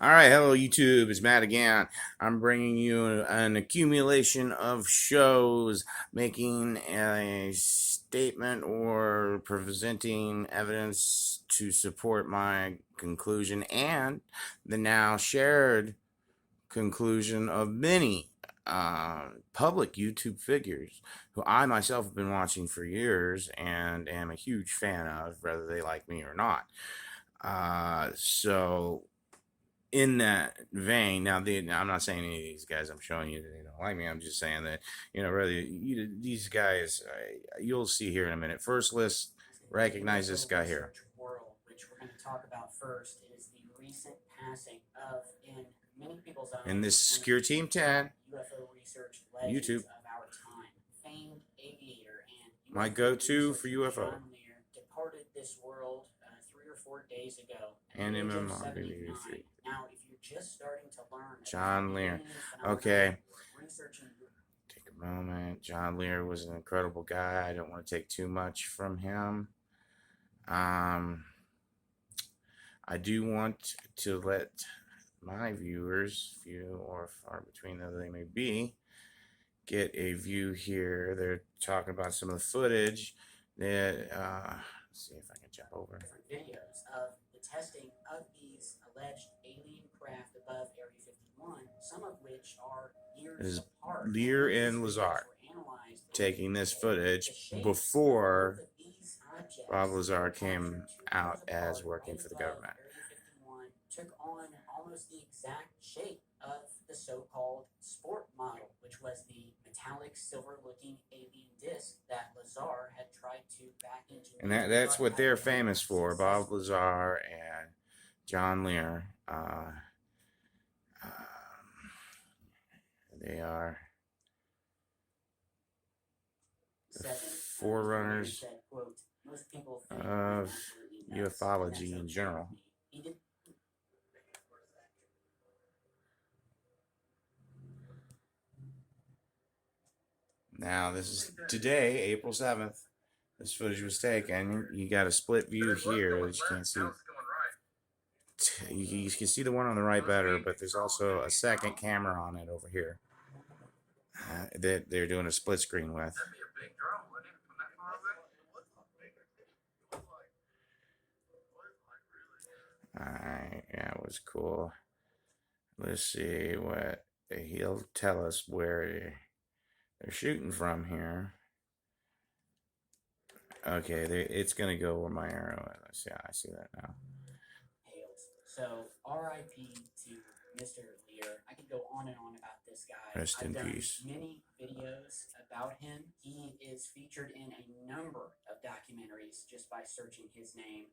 All right, hello YouTube, it's Matt again. I'm bringing you an accumulation of shows making a statement or presenting evidence to support my conclusion and the now shared conclusion of many public YouTube figures who I myself have been watching for years and am a huge fan of, whether they like me or not. So in that vein, now I'm not saying any of these guys I'm showing you that they don't like me. I'm just saying that really these guys you'll see here in a minute. First, let's recognize this guy here. World, which we're going to talk about first, is the recent passing of, in many people's In eyes, this one of Secure Team 10 the UFO research legends YouTube, of our time. Famed aviator and my UFO go-to for researcher UFO John Lear departed this world 3 or 4 days ago at and the age of MMR 79. Now, if you're just starting to learn John Lear. about Okay, researching take a moment. John Lear was an incredible guy. I don't want to take too much from him. I do want to let my viewers, few or far between though they may be, get a view here. They're talking about some of the footage that, let's see if I can jump over. different videos of the testing of these alleged alien craft above Area 51, some of which are years apart. Lear and Lazar taking this footage before Bob Lazar came out as working for the government. Area 51 took on almost the exact shape of the so-called sport model, which was the metallic silver-looking alien disc that Lazar had tried to back into. And that's what they're famous for, Bob Lazar and John Lear. They are the forerunners of ufology in general. Now, this is today, April 7th. This footage was taken. You got a split view here that you can't see. You can see the one on the right better, but there's also a second camera on it over here that they're doing a split screen with. Alright, yeah, it was cool. Let's see what he'll tell us where they're shooting from here. Okay, it's gonna go where my arrow is. Yeah, I see that now. So, R.I.P. to Mr. Lear. I could go on and on about this guy. Rest in I've done peace. many videos about him. He is featured in a number of documentaries just by searching his name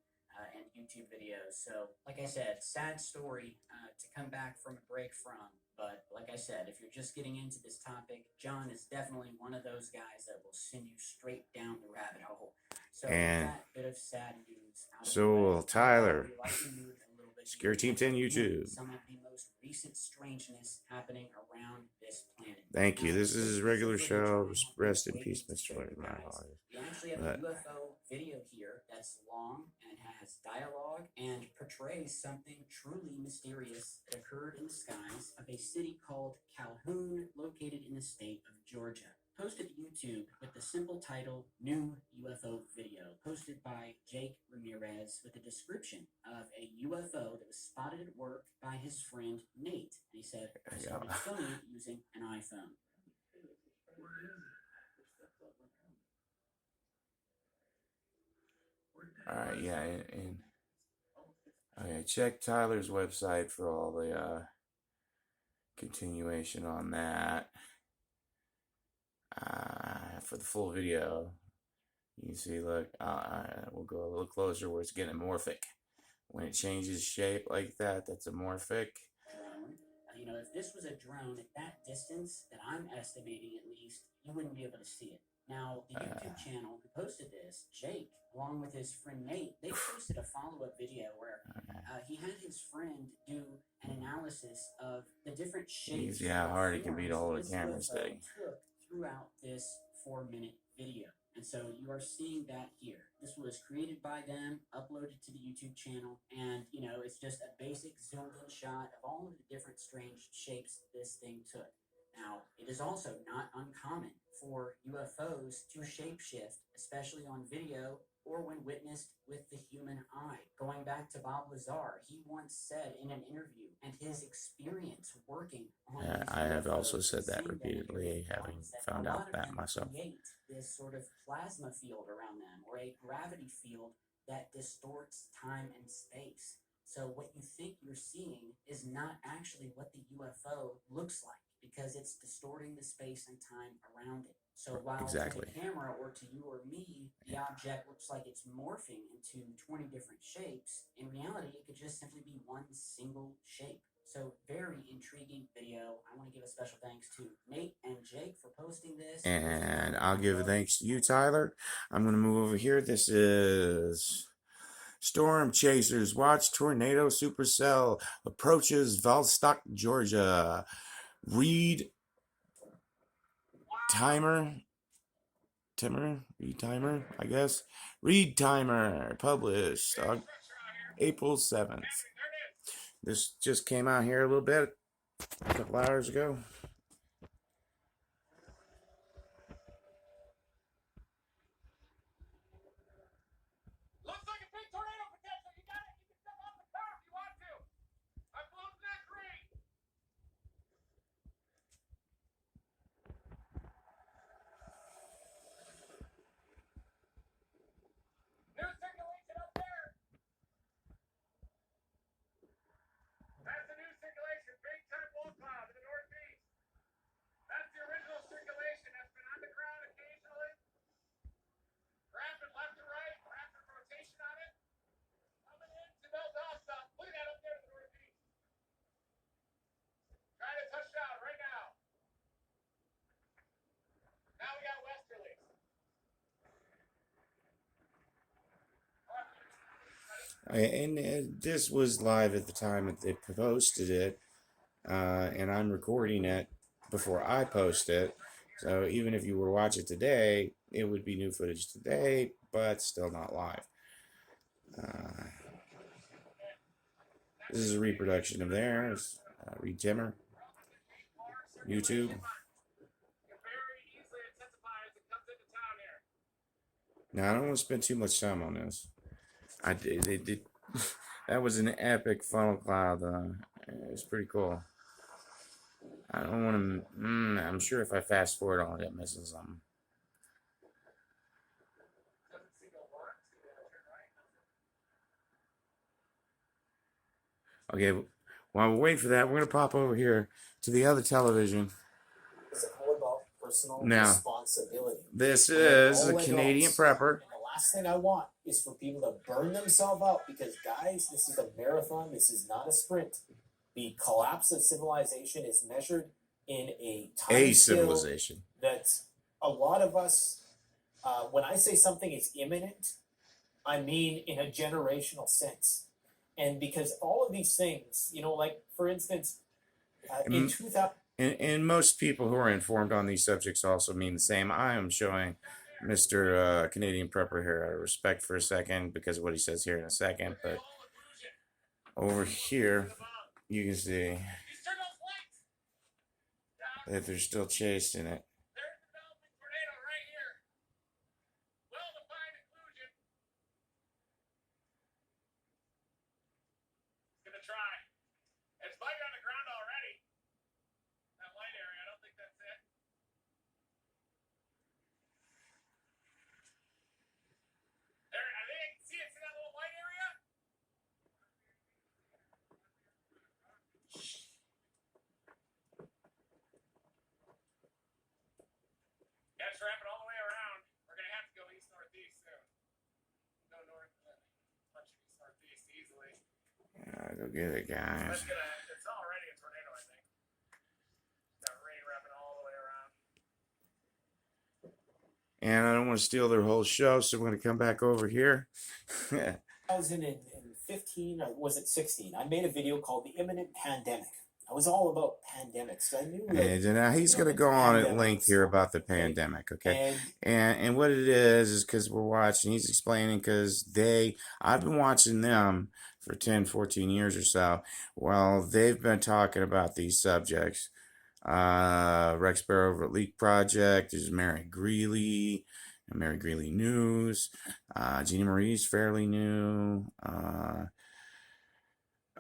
and YouTube videos. So, like I said, sad story to come back from a break from. But like I said, if you're just getting into this topic, John is definitely one of those guys that will send you straight down the rabbit hole. So and that bit of sad news. So Tyler, Secure Team 10 YouTube. Some of the most recent strangeness happening around this planet. Thank you. This is his regular show. Rest in peace, Mr. Lear. We actually have a UFO video here that's long and has dialogue and portrays something truly mysterious that occurred in the skies of a city called Calhoun, located in the state of Georgia. Posted to YouTube with the simple title New UFO Video, posted by Jake Ramirez with a description of a UFO that was spotted at work by his friend Nate. And he said he started filming it using an iPhone. Alright, yeah, and okay, check Tyler's website for all the continuation on that. For the full video, you can see, look, we'll go a little closer where it's getting amorphic. When it changes shape like that, that's amorphic. You know, if this was a drone at that distance that I'm estimating at least, you wouldn't be able to see it. Now, the YouTube channel who posted this, Jake, along with his friend Nate, they posted a follow-up video where he had his friend do an analysis of the different shapes. You see how hard it can be to hold a camera steady. throughout this 4-minute video. And so you are seeing that here. This was created by them, uploaded to the YouTube channel, and it's just a basic zoomed in shot of all of the different strange shapes this thing took. Now, it is also not uncommon for UFOs to shapeshift, especially on video or when witnessed with the human eye. Going back to Bob Lazar, he once said in an interview, and his experience working on I have also UFOs, said that repeatedly, having found out that myself. Create this sort of plasma field around them, or a gravity field that distorts time and space. So what you think you're seeing is not actually what the UFO looks like, because it's distorting the space and time around it. So while to the camera or to you or me, the object looks like it's morphing into 20 different shapes, in reality, it could just simply be one single shape. So very intriguing video. I want to give a special thanks to Nate and Jake for posting this. And I'll give a thanks to you, Tyler. I'm going to move over here. This is Storm Chasers. Watch Tornado Supercell approaches Valstock, Georgia. Read timer, I guess. Read timer, published April 7th. This just came out here a little bit, a couple hours ago. Looks like a big tornado potential. You got it. You can step off the car if you want to. I'm closing that green. New circulation up there. That's the new circulation. Big time wall cloud to the northeast. That's the original circulation that's been on the ground occasionally. Rapid left to right, rapid rotation on it. Coming in to melt off stuff. Look at that up there to the northeast. Trying to touch down right now. Now we got westerlies. And this was live at the time that they posted it, and I'm recording it before I post it. So even if you were to watch it today, it would be new footage today, but still not live. This is a reproduction of theirs. Reed Timmer, YouTube. Now I don't want to spend too much time on this. They did. That was an epic funnel cloud. It was pretty cool. I don't want to. I'm sure if I fast forward, I'll get missing something. Okay, while we wait for that, we're gonna pop over here to the other television. It's all about personal Now, responsibility. This is a Canadian prepper. And the last thing I want is for people to burn themselves out, because, guys, this is a marathon. This is not a sprint. The collapse of civilization is measured in a time civilization that a lot of us, when I say something is imminent, I mean in a generational sense. And because all of these things, like, for instance, in 2000... And most people who are informed on these subjects also mean the same. I am showing Mr. Canadian Prepper here out of respect for a second because of what he says here in a second. But over here, you can see that they're still chasing it. Wrapping all the way around. We're gonna have to go east northeast soon. Go north, much east northeast easily. Go get it, guys. It's already a tornado, I think. Got rain wrapping all the way around. And I don't want to steal their whole show, so we're gonna come back over here. 2015, or was it 16? I made a video called "The Imminent Pandemic." I was all about pandemics. I knew that. And now he's going to the go on at pandemic length was here coming, about the okay? pandemic, okay? And And what it is because we're watching, he's explaining because I've been watching them for 10, 14 years or so. Well, they've been talking about these subjects. Rex Bear over at Leak Project, there's Mary Greeley, and Mary Greeley News. Jeannie Marie's fairly new.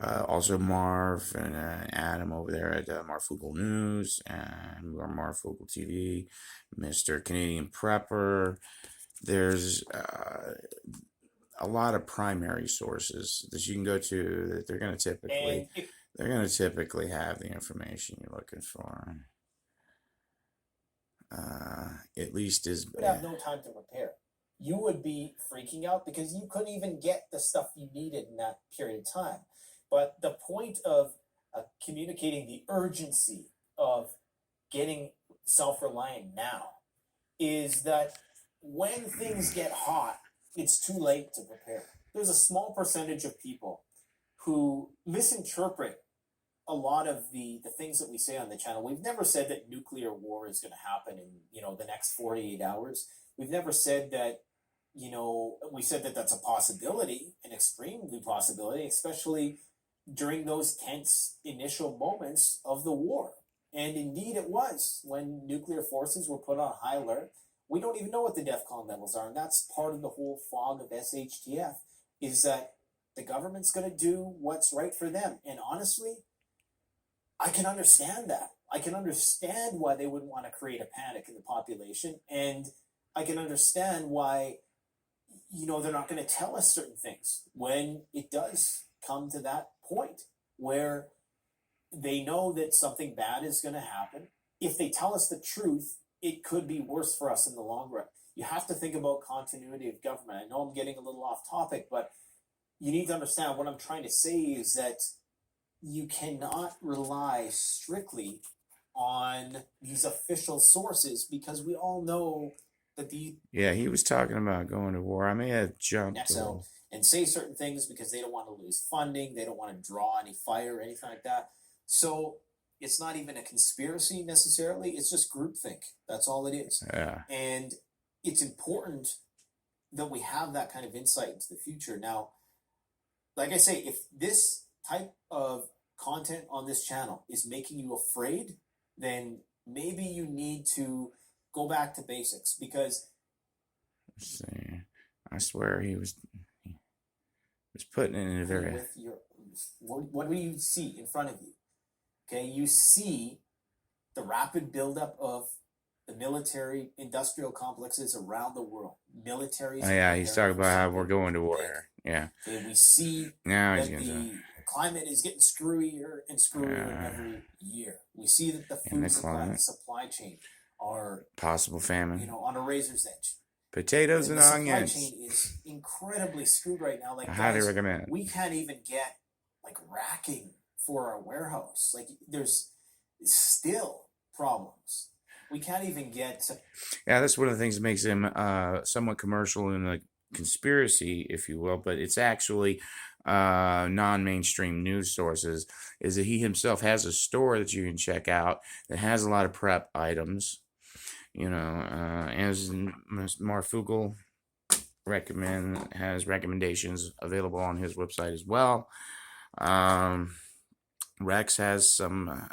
Also Marv and Adam over there at Marfugel News and Marfugel TV, Mr. Canadian Prepper. There's a lot of primary sources that you can go to that they're going to typically have the information you're looking for. At least is would have no time to prepare. You would be freaking out because you couldn't even get the stuff you needed in that period of time. But the point of communicating the urgency of getting self-reliant now is that when things get hot, it's too late to prepare. There's a small percentage of people who misinterpret a lot of the things that we say on the channel. We've never said that nuclear war is going to happen in the next 48 hours. We've never said that we said that that's a possibility, an extremely possibility, especially during those tense initial moments of the war. And indeed it was when nuclear forces were put on high alert. We don't even know what the DEFCON levels are, and that's part of the whole fog of SHTF, is that the government's going to do what's right for them. And honestly, I can understand that. I can understand why they wouldn't want to create a panic in the population, and I can understand why they're not going to tell us certain things when it does come to that point where they know that something bad is going to happen. If they tell us the truth, it could be worse for us in the long run. You have to think about continuity of government. I know I'm getting a little off topic, but you need to understand what I'm trying to say is that you cannot rely strictly on these official sources because we all know that he was talking about going to war. I may have jumped next out and say certain things because they don't want to lose funding, they don't want to draw any fire or anything like that. So it's not even a conspiracy necessarily, it's just groupthink. That's all it is. Yeah. And it's important that we have that kind of insight into the future. Now, like I say, if this type of content on this channel is making you afraid, then maybe you need to go back to basics because let's see. I swear he was putting it in a very with your what do you see in front of you? Okay, you see the rapid buildup of the military industrial complexes around the world. Militaries. Oh yeah, he's talking about how we're going to war here. Yeah. Okay, we see now that the climate is getting screwier and screwier every year. We see that the food supply chain are possible famine. On a razor's edge. Potatoes and onions. The supply chain is incredibly screwed right now. Like, I highly recommend. We can't even get racking for our warehouse. Like, there's still problems. We can't even get. Yeah, that's one of the things that makes him somewhat commercial in the conspiracy, if you will, but it's actually non-mainstream news sources. Is that he himself has a store that you can check out that has a lot of prep items. As Marfugel has recommendations available on his website as well. Rex has some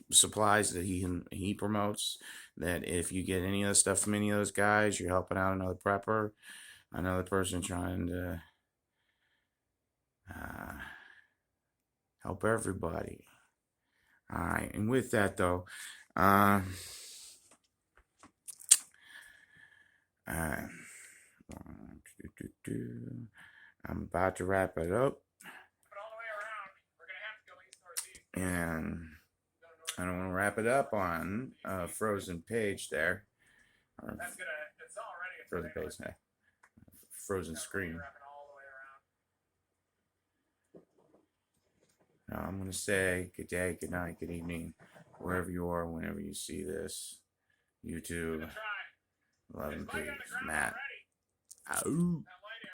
supplies that he promotes, that if you get any of the stuff from any of those guys, you're helping out another prepper, another person trying to help everybody. All right, and with that though, I'm about to wrap it up, and I don't want to wrap it up on frozen page there. Frozen page, frozen screen. Now I'm going to say good day, good night, good evening, wherever you are, whenever you see this. YouTube. Love and peace. Matt. Ow.